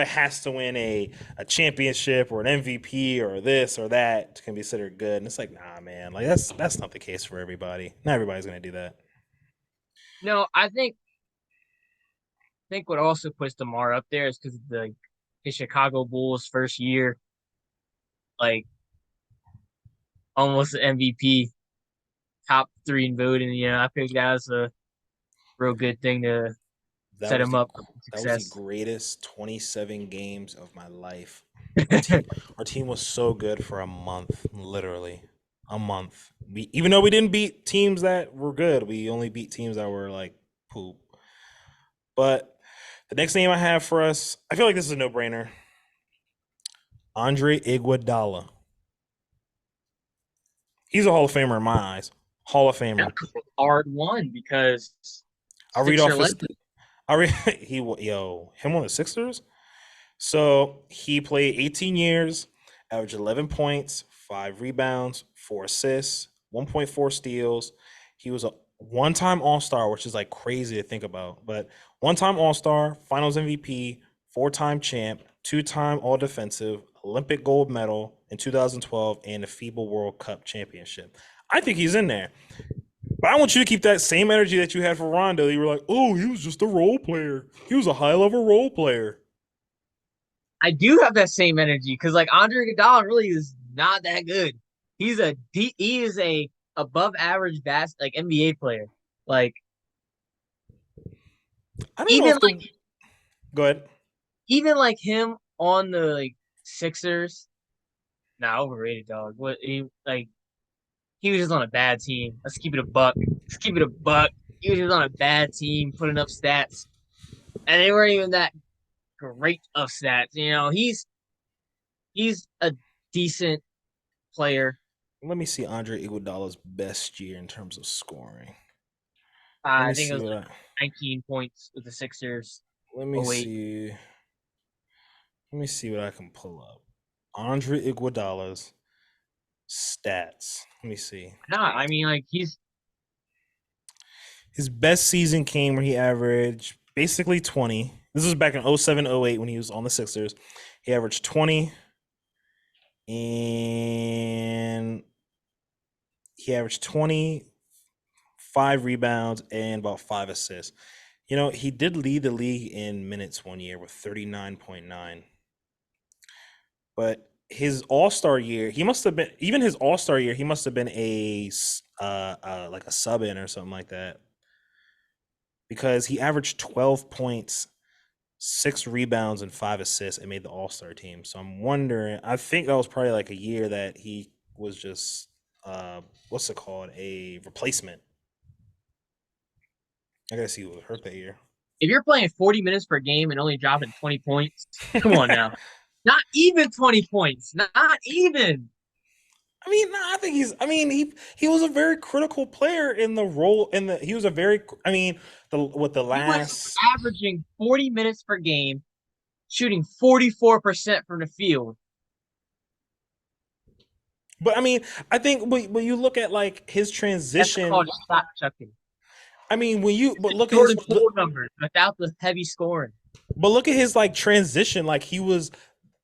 [SPEAKER 1] has to win a championship or an MVP or this or that to can be considered good. And it's like, nah, man, like that's not the case for everybody. Not everybody's gonna do that.
[SPEAKER 2] No, I think what also puts Demar up there is because the his Chicago Bulls first year, like almost MVP, top three in voting. I think that was a real good thing to
[SPEAKER 1] That
[SPEAKER 2] set
[SPEAKER 1] was
[SPEAKER 2] him
[SPEAKER 1] the
[SPEAKER 2] up for
[SPEAKER 1] that was the
[SPEAKER 2] success.
[SPEAKER 1] greatest 27 games of my life. Our team was so good for a month, literally a month. Even though we didn't beat teams that were good, we only beat teams that were like poop. But the next name I have for us, I feel like this is a no brainer. Andre Iguodala. He's a Hall of Famer in my eyes. Hall of Famer.
[SPEAKER 2] That's a hard one because
[SPEAKER 1] I'll read off
[SPEAKER 2] Sixer
[SPEAKER 1] his.
[SPEAKER 2] legend.
[SPEAKER 1] I read him on the Sixers. So he played 18 years, averaged 11 points, 5 rebounds, 4 assists, 1.4 steals. He was a one-time All-Star, which is like crazy to think about. But one-time All-Star, Finals MVP, four-time champ, two-time All-Defensive, Olympic gold medal in 2012, and the FIBA World Cup championship. I think he's in there. But I want you to keep that same energy that you had for Rondo. You were like, oh, he was just a role player. He was a high-level role player.
[SPEAKER 2] I do have that same energy because like Andre Iguodala really is not that good. He is a above average like NBA player. Like
[SPEAKER 1] I don't know
[SPEAKER 2] even
[SPEAKER 1] if the go ahead.
[SPEAKER 2] even like him on the like Sixers, nah, overrated dog. What he like he was just on a bad team. Let's keep it a buck. Let's keep it a buck. He was just on a bad team, putting up stats, and they weren't even that great of stats. He's a decent player.
[SPEAKER 1] Let me see Andre Iguodala's best year in terms of scoring. Let
[SPEAKER 2] I
[SPEAKER 1] me
[SPEAKER 2] think it
[SPEAKER 1] see
[SPEAKER 2] was
[SPEAKER 1] what
[SPEAKER 2] like
[SPEAKER 1] I
[SPEAKER 2] 19 points with the Sixers.
[SPEAKER 1] let me
[SPEAKER 2] Oh wait,
[SPEAKER 1] see let me see what I can pull up. Andre Iguodala's stats. Let me see.
[SPEAKER 2] not. I mean, like he's
[SPEAKER 1] His best season came where he averaged basically 20. This was back in 07-08 when he was on the Sixers. He averaged 20 and he averaged 25 rebounds and about 5 assists. He did lead the league in minutes one year with 39.9. But his All-Star year, he must have been even his All-Star year, he must have been like a sub in or something like that because he averaged 12 points, 6 rebounds, and 5 assists and made the All-Star team. So I'm wondering, I think that was probably like a year that he was just what's it called? A replacement. I guess he was hurt that year.
[SPEAKER 2] If you're playing 40 minutes per game and only dropping 20 points, come on now. Not even 20 points. Not even.
[SPEAKER 1] I mean, no, I think he's. I mean, he was a very critical player in the role. In the he was a very. I mean, the with the
[SPEAKER 2] He was
[SPEAKER 1] last.
[SPEAKER 2] averaging 40 minutes per game, shooting 44% from the field.
[SPEAKER 1] But I mean, I think when you look at like his
[SPEAKER 2] That's called
[SPEAKER 1] transition.
[SPEAKER 2] shot chucking.
[SPEAKER 1] I mean, when you but look at his
[SPEAKER 2] Jordan Poole numbers without the heavy scoring.
[SPEAKER 1] but look at his like transition. Like he was,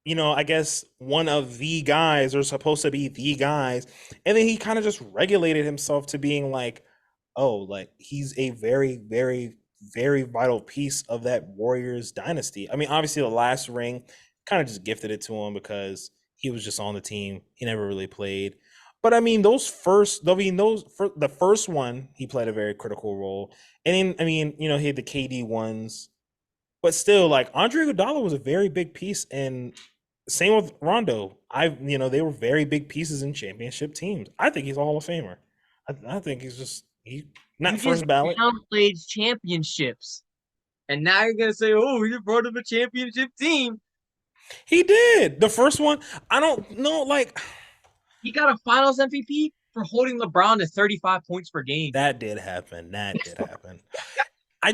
[SPEAKER 1] I guess one of the guys or supposed to be the guys, and then he kind of just regulated himself to being like, oh, like he's a very, very, very vital piece of that Warriors dynasty. I mean, obviously the last ring kind of just gifted it to him because he was just on the team. He never really played. But I mean, the first one, he played a very critical role. And then, I mean, he had the KD ones, but still, like Andre Iguodala was a very big piece, and same with Rondo. They were very big pieces in championship teams. I think he's a Hall of Famer. I think he
[SPEAKER 2] You
[SPEAKER 1] not
[SPEAKER 2] just
[SPEAKER 1] first ballot.
[SPEAKER 2] downplayed championships. And now you're gonna say, "Oh, you're part of a championship team."
[SPEAKER 1] He did the first one. I don't know, like
[SPEAKER 2] He got a Finals MVP for holding LeBron to 35 points per game.
[SPEAKER 1] that did happen. That did happen. I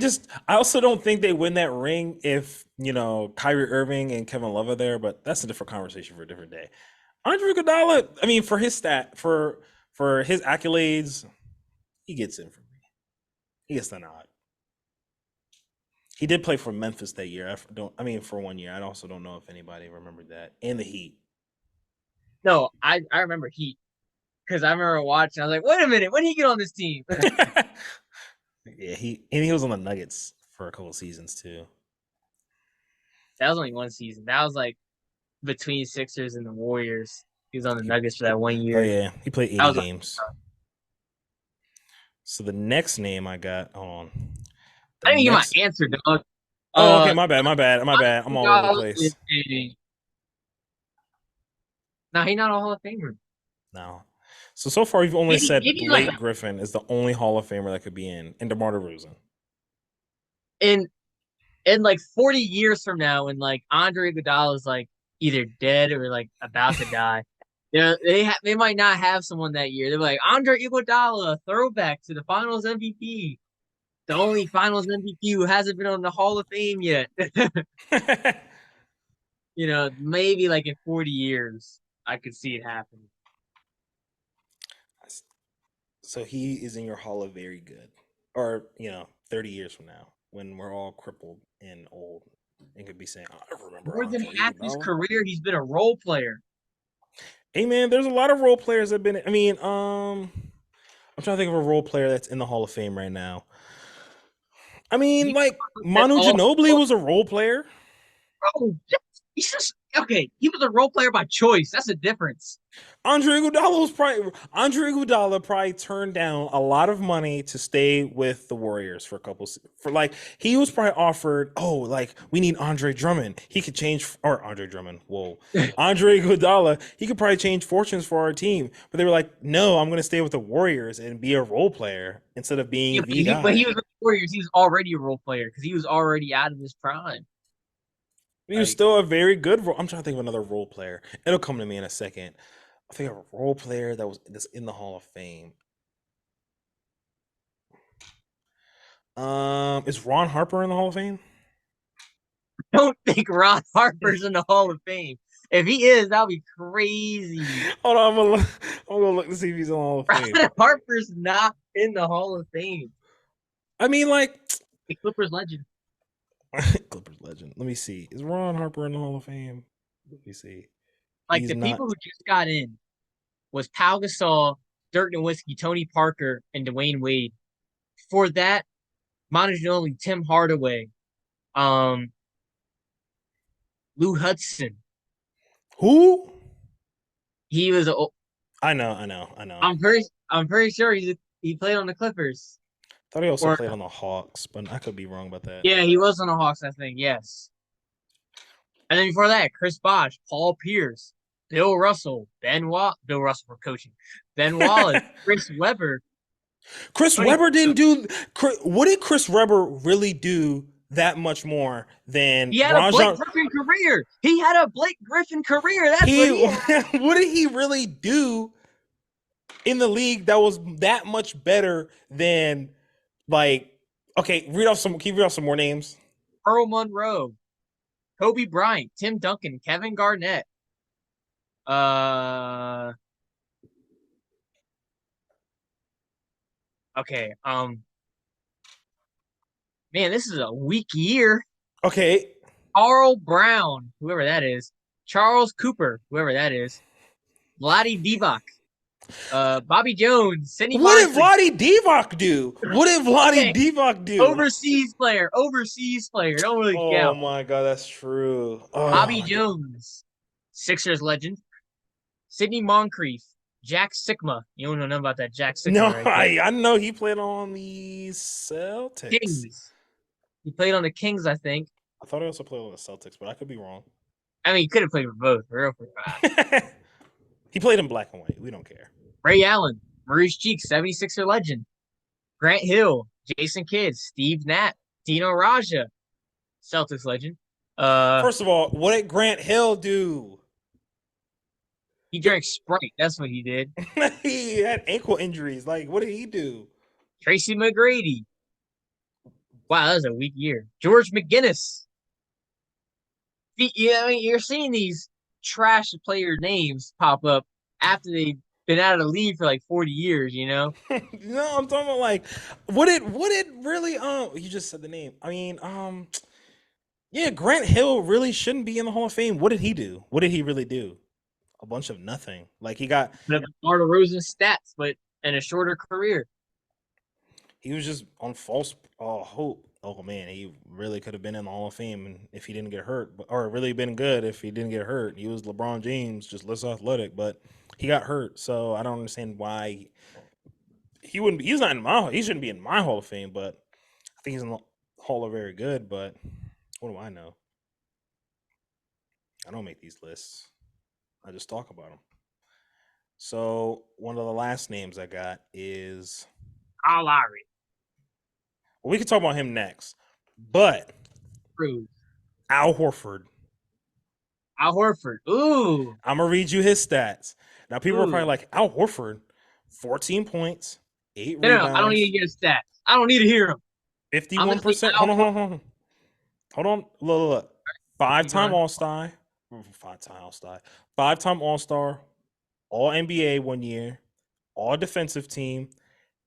[SPEAKER 1] also don't think they win that ring if Kyrie Irving and Kevin Love are there, but that's a different conversation for a different day. Andre Iguodala, I mean, for his for his accolades, he gets in for me. He gets the nod. He did play for Memphis that year. I mean, for one year. I also don't know if anybody remembered that. And the Heat.
[SPEAKER 2] No, I remember Heat because I remember watching. I was like, "Wait a minute, when did he get on this team?"
[SPEAKER 1] Yeah, he was on the Nuggets for a couple seasons too.
[SPEAKER 2] That was only one season. That was like between Sixers and the Warriors. He was on the
[SPEAKER 1] He,
[SPEAKER 2] Nuggets for that one
[SPEAKER 1] oh
[SPEAKER 2] year.
[SPEAKER 1] yeah, he played
[SPEAKER 2] That
[SPEAKER 1] 80
[SPEAKER 2] was like,
[SPEAKER 1] games. So the next name I got on the
[SPEAKER 2] I didn't get my
[SPEAKER 1] next.
[SPEAKER 2] answer, dog.
[SPEAKER 1] Oh, okay,
[SPEAKER 2] Uh,
[SPEAKER 1] my bad. I'm all over the
[SPEAKER 2] Iguodala is
[SPEAKER 1] place.
[SPEAKER 2] a now he's not a Hall of Famer.
[SPEAKER 1] Now, so far you've only said
[SPEAKER 2] Maybe like
[SPEAKER 1] Blake Griffin is the only Hall of Famer that could be in, and DeMar DeRozan.
[SPEAKER 2] in in like 40 years from now, when like Andre Iguodala is like either dead or like about to die, they might not have someone that year. They're like Andre Iguodala, throwback to the Finals MVP, the only Finals MVP who hasn't been on the Hall of Fame yet. Maybe like in 40 years, I could see it happen.
[SPEAKER 1] So he is in your Hall of Very Good, or 30 years from now when we're all crippled and old and could be saying, oh, "I remember
[SPEAKER 2] More than
[SPEAKER 1] Andre
[SPEAKER 2] half his
[SPEAKER 1] Iguodala."
[SPEAKER 2] career, he's been a role player.
[SPEAKER 1] Hey man, there's a lot of role players that have been. I mean, I'm trying to think of a role player that's in the Hall of Fame right now. I mean, like
[SPEAKER 2] That's
[SPEAKER 1] Manu
[SPEAKER 2] all.
[SPEAKER 1] Ginobili was a role player.
[SPEAKER 2] Bro, he's just okay. He was a role player by choice. That's the difference.
[SPEAKER 1] Andre Iguodala probably turned down a lot of money to stay with the Warriors for a couple for like he was probably offered, oh, like we need Andre Drummond, he could change, or Andre Drummond, whoa, Andre Iguodala, he could probably change fortunes for our team, but they were like, no, I'm gonna stay with the Warriors and be a role player instead of
[SPEAKER 2] Yeah,
[SPEAKER 1] being
[SPEAKER 2] but
[SPEAKER 1] the
[SPEAKER 2] he
[SPEAKER 1] guy.
[SPEAKER 2] was with the Warriors. He was already a role player because he was already out of his prime.
[SPEAKER 1] He was
[SPEAKER 2] Like,
[SPEAKER 1] still a very good role. I'm trying to think of another role player. It'll come to me in a second. I think of a role player that's in the Hall of Fame. Is Ron Harper in the Hall of Fame?
[SPEAKER 2] I don't think Ron Harper's in the Hall of Fame. If he is, that'll be crazy.
[SPEAKER 1] Hold on, I'm gonna look to see if he's in the Hall of Fame.
[SPEAKER 2] Ron Harper's not in the Hall of Fame.
[SPEAKER 1] I mean, like
[SPEAKER 2] The Clippers legend.
[SPEAKER 1] Clippers legend. Let me see. Is Ron Harper in the Hall of Fame? Let me see.
[SPEAKER 2] Like
[SPEAKER 1] He's
[SPEAKER 2] the
[SPEAKER 1] not.
[SPEAKER 2] people who just got in was Pau Gasol, Dirk Nowitzki, Tony Parker, and Dwayne Wade. For that, Manu Ginobili, Tim Hardaway, um, Lou Hudson,
[SPEAKER 1] Who?
[SPEAKER 2] He was.
[SPEAKER 1] I know.
[SPEAKER 2] I'm pretty sure he played on the Clippers.
[SPEAKER 1] Thought he also
[SPEAKER 2] Or
[SPEAKER 1] played on the Hawks, but I could be wrong about that.
[SPEAKER 2] yeah, he was on the Hawks, I think. Yes. And then before that, Chris Bosh, Paul Pierce, Bill Russell, Bill Russell for coaching, Ben Wallace, Chris Webber,
[SPEAKER 1] Chris
[SPEAKER 2] Tony.
[SPEAKER 1] Webber didn't do. What did Chris Webber really do that much more than
[SPEAKER 2] He had a Blake
[SPEAKER 1] Rajon?
[SPEAKER 2] Griffin career. He had a Blake Griffin career. That's what
[SPEAKER 1] He
[SPEAKER 2] he had.
[SPEAKER 1] what did he really do in the league that was that much better than like? Okay, read off some. Can you read off some more names?
[SPEAKER 2] Earl Monroe, Kobe Bryant, Tim Duncan, Kevin Garnett. Uh, okay. Man, this is a weak year.
[SPEAKER 1] Okay,
[SPEAKER 2] Carl Brown, whoever that is. Charles Cooper, whoever that is. Vladi Divac, Bobby Jones, Sidney
[SPEAKER 1] what did
[SPEAKER 2] Moncrief.
[SPEAKER 1] Vladi Divac do? What did Vladi
[SPEAKER 2] Okay,
[SPEAKER 1] Divac do?
[SPEAKER 2] overseas player. Don't really
[SPEAKER 1] Oh
[SPEAKER 2] count.
[SPEAKER 1] my god, that's true. Oh
[SPEAKER 2] Bobby
[SPEAKER 1] my god.
[SPEAKER 2] Jones, Sixers legend. Sidney Moncrief, Jack Sigma. You don't know nothing about that Jack Sigma
[SPEAKER 1] No,
[SPEAKER 2] right there.
[SPEAKER 1] I know he played on the Celtics.
[SPEAKER 2] Kings. He played on the Kings, I think.
[SPEAKER 1] I thought he also played on the Celtics, but I could be wrong.
[SPEAKER 2] I mean, he could have played for both.
[SPEAKER 1] He played in black and white. We don't care.
[SPEAKER 2] Ray Allen, Maurice Cheek, 76er legend. Grant Hill, Jason Kidd, Steve Natt, Dino Raja, Celtics legend. Uh,
[SPEAKER 1] First of all, what did Grant Hill do?
[SPEAKER 2] he drank Sprite. That's what he did.
[SPEAKER 1] He had ankle injuries. Like, what did he do?
[SPEAKER 2] Tracy McGrady. Wow, that was a weak year. George McGinnis. Yeah, I mean, you're seeing these trash player names pop up after they've been out of the league for like 40 years, you know?
[SPEAKER 1] No, I'm talking about like what did really you just said the name. I mean, yeah, Grant Hill really shouldn't be in the Hall of Fame. What did he do? What did he really do? A bunch of nothing. Like
[SPEAKER 2] The Marta Rosen stats, but in a shorter career.
[SPEAKER 1] he was just on false hope. Oh man, he really could have been in the Hall of Fame and if he didn't get hurt, or really been good if he didn't get hurt. He was LeBron James, just less athletic, but he got hurt. So I don't understand why he wouldn't. He's not in my. He shouldn't be in my Hall of Fame, but I think he's in the Hall of Very Good. But what do I know? I don't make these lists. I just talk about them. So one of the last names I got is.
[SPEAKER 2] Kyle Lowry.
[SPEAKER 1] Well, we can talk about him next, but
[SPEAKER 2] Cruz.
[SPEAKER 1] Al Horford.
[SPEAKER 2] Al Horford. Ooh.
[SPEAKER 1] I'm gonna read you his stats. Now people are
[SPEAKER 2] Ooh.
[SPEAKER 1] probably like Al Horford, 14 points, eight
[SPEAKER 2] No, I don't need
[SPEAKER 1] rebounds,
[SPEAKER 2] to get his stats. I don't need to hear him. I'm
[SPEAKER 1] fifty-one
[SPEAKER 2] gonna say
[SPEAKER 1] percent.
[SPEAKER 2] Al
[SPEAKER 1] Hold on,
[SPEAKER 2] Horford.
[SPEAKER 1] hold on, hold on. Look.
[SPEAKER 2] Keep
[SPEAKER 1] Five-time
[SPEAKER 2] going.
[SPEAKER 1] All Star, five-time All Star, five-time All Star, All NBA 1 year, All Defensive Team,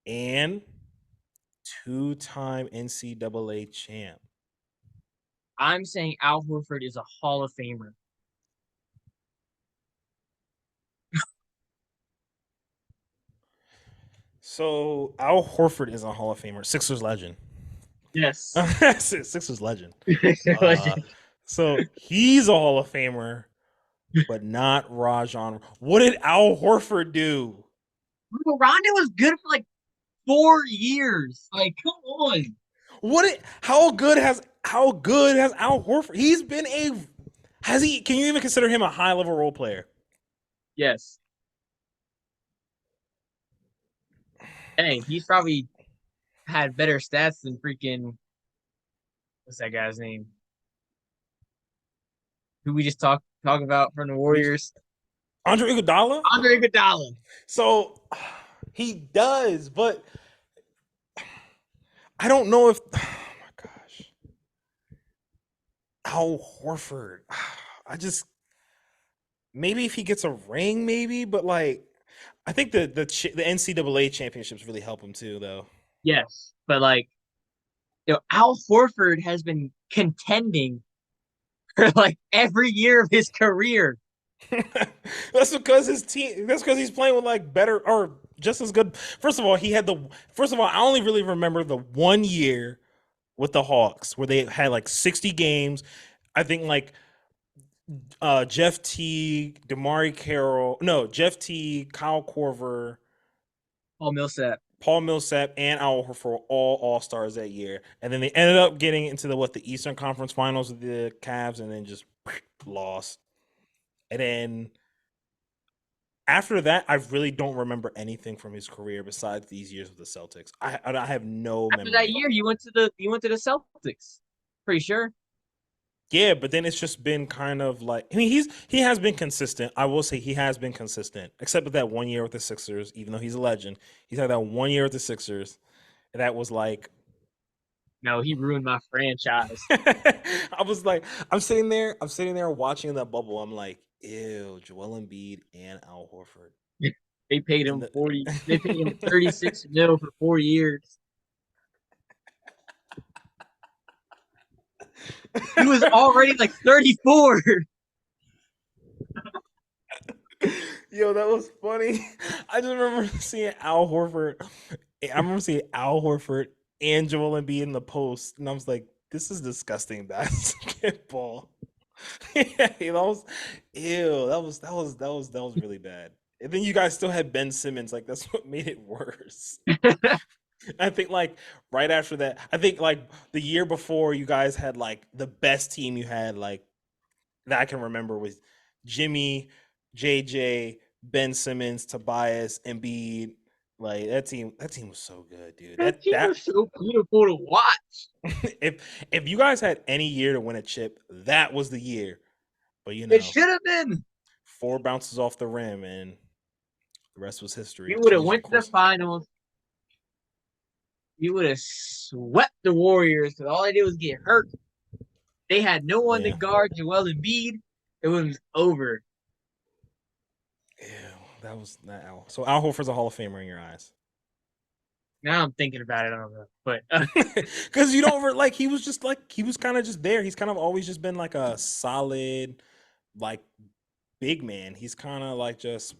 [SPEAKER 1] and two-time NCAA champ.
[SPEAKER 2] I'm saying Al Horford is a Hall of Famer.
[SPEAKER 1] So Al Horford is a Hall of Famer, Sixers legend.
[SPEAKER 2] Yes.
[SPEAKER 1] Sixers legend. Uh, so he's a Hall of Famer, but not Rajon. What did Al Horford do?
[SPEAKER 2] Rondo was good for like 4 years. Like, come on.
[SPEAKER 1] What? How good has Al Horford? He's been a. Has he? Can you even consider him a high level role player?
[SPEAKER 2] Yes. Hey, he's probably had better stats than freaking what's that guy's name? Who we just talk about from the
[SPEAKER 1] We
[SPEAKER 2] Warriors?
[SPEAKER 1] Andre Iguodala.
[SPEAKER 2] Andre Iguodala.
[SPEAKER 1] So he does, but I don't know if. Oh my gosh, Al Horford. I just maybe if he gets a ring, maybe, but like I think the NCAA championships really help him too, though.
[SPEAKER 2] Yes, but like Al Horford has been contending for like every year of his career.
[SPEAKER 1] That's because his team. That's because he's playing with like better or just as good. First of all, he had the. First of all, I only really remember the 1 year with the Hawks where they had like 60 games. I think like Jeff T, Damari Carroll, no, Jeff T, Kyle Korver,
[SPEAKER 2] Paul Millsap.
[SPEAKER 1] Paul Millsap, and Al Horford were all stars that year, and then they ended up getting into the Eastern Conference Finals with the Cavs, and then just lost. And then after that, I really don't remember anything from his career besides these years with the Celtics. I have no
[SPEAKER 2] After that
[SPEAKER 1] memory.
[SPEAKER 2] year, you went to the Celtics. Pretty sure.
[SPEAKER 1] Yeah, but then it's just been kind of like I mean he has been consistent. I will say he has been consistent, except with that 1 year with the Sixers. Even though he's a legend, he's had that 1 year with the Sixers. That was like
[SPEAKER 2] No, he ruined my franchise.
[SPEAKER 1] I was like I'm sitting there watching that bubble. I'm like, ew, Joel Embiid and Al Horford.
[SPEAKER 2] They paid
[SPEAKER 1] And
[SPEAKER 2] him 40. They paid him 36 mil for 4 years. He was
[SPEAKER 1] the
[SPEAKER 2] already like 34.
[SPEAKER 1] Yo, that was funny. I just remember seeing Al Horford. I remember seeing Al Horford and Joel Embiid in the post, and I was like, "This is disgusting basketball." Yeah, that was, ew. That was really bad. And then you guys still had Ben Simmons. Like that's what made it worse. I think like right after that, I think like the year before, you guys had like the best team you had like that I can remember was Jimmy, JJ, Ben Simmons, Tobias, Embiid. Like that team was so good, dude.
[SPEAKER 2] That
[SPEAKER 1] That
[SPEAKER 2] team
[SPEAKER 1] that
[SPEAKER 2] was so beautiful to watch.
[SPEAKER 1] if you guys had any year to win a chip, that was the year. But
[SPEAKER 2] It should have been.
[SPEAKER 1] four bounces off the rim, and the rest was history.
[SPEAKER 2] You
[SPEAKER 1] It
[SPEAKER 2] would have
[SPEAKER 1] changed the
[SPEAKER 2] went to the
[SPEAKER 1] course.
[SPEAKER 2] finals. You would have swept the Warriors because all they did was get hurt. They had no one to
[SPEAKER 1] Yeah.
[SPEAKER 2] guard Joel Embiid. It was over.
[SPEAKER 1] Ew, that was that Al. So Al Horford's a Hall of Famer in your eyes.
[SPEAKER 2] Now I'm thinking about it. I don't know, but
[SPEAKER 1] Because you don't like he was just like he was kind of just there. He's kind of always just been like a solid, like big man. He's kind of like just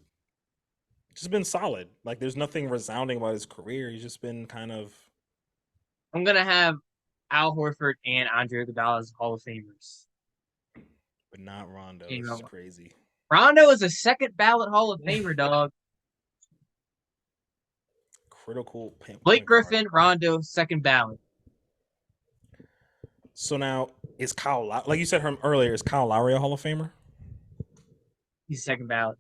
[SPEAKER 1] been solid. Like there's nothing resounding about his career. He's just been kind of,
[SPEAKER 2] I'm gonna have Al Horford and Andre Iguodala as Hall of Famers.
[SPEAKER 1] but not Rondo.
[SPEAKER 2] You
[SPEAKER 1] This is
[SPEAKER 2] know,
[SPEAKER 1] crazy.
[SPEAKER 2] Rondo is a second ballot Hall of Famer, dog.
[SPEAKER 1] Critical
[SPEAKER 2] Blake
[SPEAKER 1] point guard.
[SPEAKER 2] Griffin, Rondo, second ballot.
[SPEAKER 1] So now is like you said him earlier? Is Kyle Lowry a Hall of Famer?
[SPEAKER 2] He's second ballot.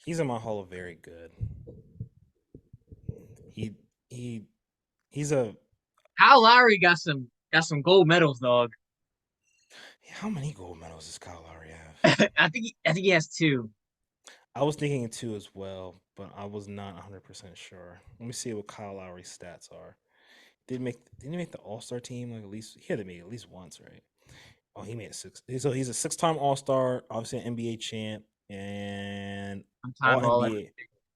[SPEAKER 1] He's in my Hall of Very Good. He he he's a
[SPEAKER 2] Kyle Lowry got some gold medals, dog.
[SPEAKER 1] how many gold medals does Kyle Lowry have?
[SPEAKER 2] I think he has two.
[SPEAKER 1] I was thinking two as well, but I was not 100% sure. Let me see what Kyle Lowry's stats are. Didn't he make the All Star team like at least he had to make at least once, right? Oh, he made six. So he's a six-time All Star, obviously an NBA champ, and All
[SPEAKER 2] Sometime all that.
[SPEAKER 1] NBA,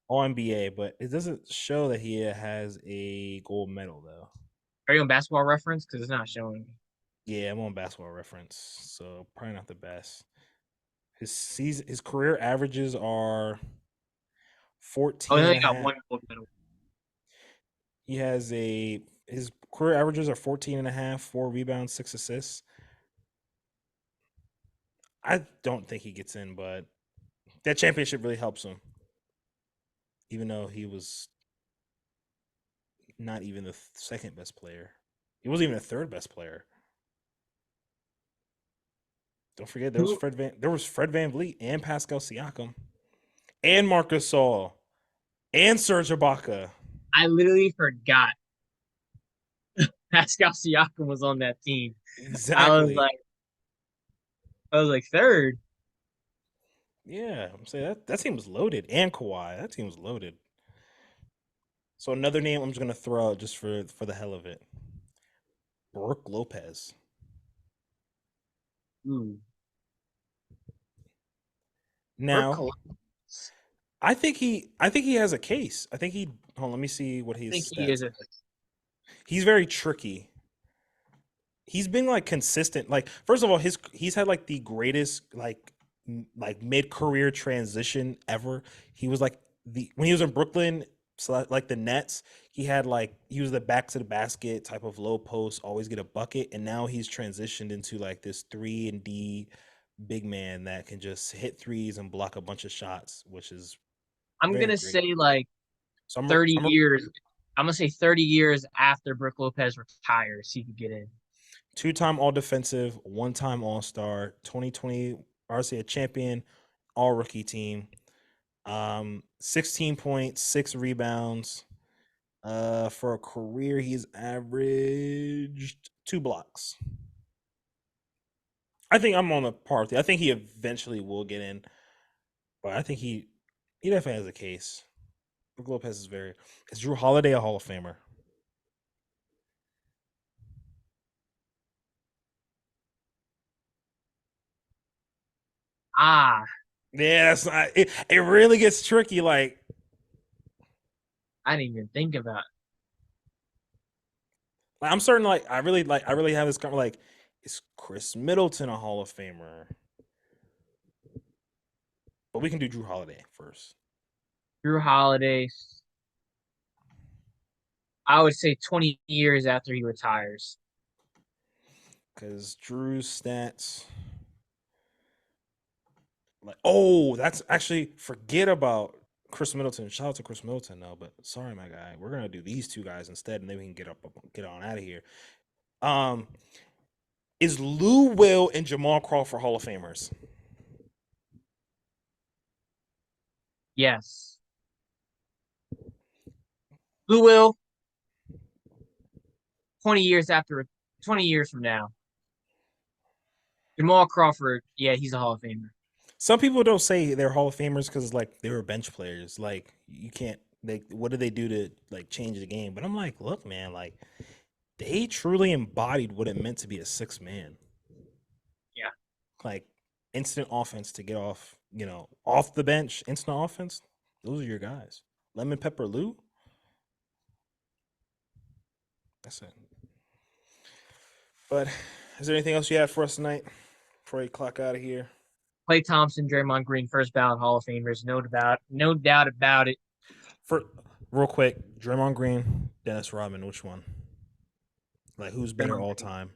[SPEAKER 1] All NBA. But it doesn't show that he has a gold medal though.
[SPEAKER 2] Are you on basketball reference? Because it's not showing me.
[SPEAKER 1] Yeah, I'm on Basketball Reference, so probably not the best. His career averages are
[SPEAKER 2] Oh, he
[SPEAKER 1] 14 and
[SPEAKER 2] only
[SPEAKER 1] a
[SPEAKER 2] got
[SPEAKER 1] half.
[SPEAKER 2] one gold medal.
[SPEAKER 1] He has a his career averages are 14 and a half, 4 rebounds, 6 assists. I don't think he gets in, but that championship really helps him, even though he was not even the second best player. He wasn't even the third best player. Don't forget
[SPEAKER 2] Who
[SPEAKER 1] There was Fred Van Vliet and Pascal Siakam and Marcus Gasol and Serge Ibaka.
[SPEAKER 2] I literally forgot Pascal Siakam was on that team. I was
[SPEAKER 1] Exactly.
[SPEAKER 2] like, I was like third.
[SPEAKER 1] Yeah, I'm saying that team was loaded, and Kawhi. That team was loaded. So another name I'm just gonna throw out just for the hell of it. Brooke Lopez.
[SPEAKER 2] Ooh, Brooke
[SPEAKER 1] Now,
[SPEAKER 2] Columbus.
[SPEAKER 1] I think he has a case. I think he hold on, let me see what
[SPEAKER 2] I
[SPEAKER 1] his
[SPEAKER 2] think he
[SPEAKER 1] stats
[SPEAKER 2] is a
[SPEAKER 1] are. He's very tricky. He's been like consistent. Like first of all, he's had like the greatest like mid career transition ever. He was like the when he was in Brooklyn, so like the Nets, he was the back to the basket type of low post, always get a bucket, and now he's transitioned into like this 3 and D big man that can just hit threes and block a bunch of shots, which is
[SPEAKER 2] I'm
[SPEAKER 1] very
[SPEAKER 2] gonna
[SPEAKER 1] great.
[SPEAKER 2] say like
[SPEAKER 1] So
[SPEAKER 2] 30 years. I'm gonna say 30 years after Brook Lopez retires, he could get in.
[SPEAKER 1] two-time All Defensive, one-time All Star, 2020 RCA champion, All Rookie team. 16 points, 6 rebounds. For a career, he's averaged 2 blocks. I think I'm on the par with you. I think he eventually will get in, but I think he definitely has a case. Brook Lopez is very. Is Drew Holiday a Hall of Famer?
[SPEAKER 2] Ah,
[SPEAKER 1] Yeah, that's not. It really gets tricky.
[SPEAKER 2] I didn't even think about it.
[SPEAKER 1] I'm certain. I really have this kind of is Chris Middleton a Hall of Famer? But we can do Drew Holiday first
[SPEAKER 2] Drew Holiday. I would say 20 years after he retires.
[SPEAKER 1] because Drew's stats. Oh, that's actually forget about Chris Middleton. Shout out to Chris Middleton, though. But sorry, my guy, we're gonna do these two guys instead, and then we can get on out of here. Um, is Lou Will and Jamal Crawford Hall of Famers?
[SPEAKER 2] Yes. Who will 20 years after 20 years from now? Jamal Crawford, yeah, he's a Hall of Famer.
[SPEAKER 1] Some people don't say they're Hall of Famers because they were bench players. Like you can't. What did they do to change the game? But I'm like, look, man, they truly embodied what it meant to be a six man.
[SPEAKER 2] Yeah.
[SPEAKER 1] Like instant offense to get off the bench, instant offense. Those are your guys. Lemon Pepper Lou. That's it. But is there anything else you had for us tonight before you clock out of here?
[SPEAKER 2] Klay Thompson, Draymond Green, first ballot Hall of Famers, no doubt about it.
[SPEAKER 1] For real quick, Draymond Green, Dennis Rodman, which one? Like who's better
[SPEAKER 2] Draymond
[SPEAKER 1] all
[SPEAKER 2] Green,
[SPEAKER 1] time?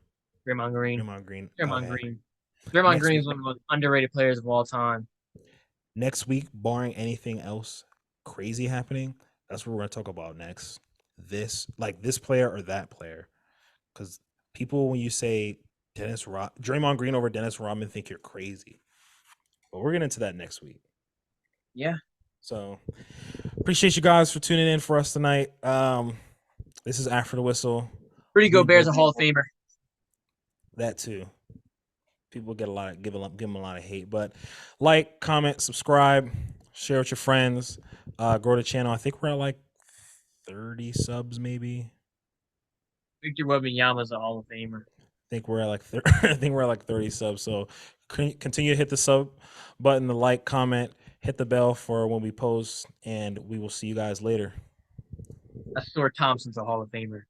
[SPEAKER 2] Draymond Green,
[SPEAKER 1] Draymond Green.
[SPEAKER 2] Draymond
[SPEAKER 1] Okay.
[SPEAKER 2] Green. Draymond
[SPEAKER 1] Next
[SPEAKER 2] Green
[SPEAKER 1] week.
[SPEAKER 2] is one of the most underrated players of all time.
[SPEAKER 1] Next week, barring anything else crazy happening, that's what we're gonna talk about next. This player or that player, because people when you say Draymond Green over Dennis Rodman think you're crazy. But we're getting into that next week.
[SPEAKER 2] Yeah.
[SPEAKER 1] So appreciate you guys for tuning in for us tonight. This is After the Whistle.
[SPEAKER 2] Rudy
[SPEAKER 1] Me,
[SPEAKER 2] Gobert's
[SPEAKER 1] Bert,
[SPEAKER 2] a Hall of Famer.
[SPEAKER 1] that too. People get a lot of give them a lot of hate, but like, comment, subscribe, share with your friends, grow the channel. I think we're at 30 subs, maybe.
[SPEAKER 2] Victor Wembanyama's a Hall of Famer.
[SPEAKER 1] I think we're at I think we're at 30 subs. So continue to hit the sub button, the like, comment, hit the bell for when we post, and we will see you guys later.
[SPEAKER 2] Stuart Thompson's a Hall of Famer.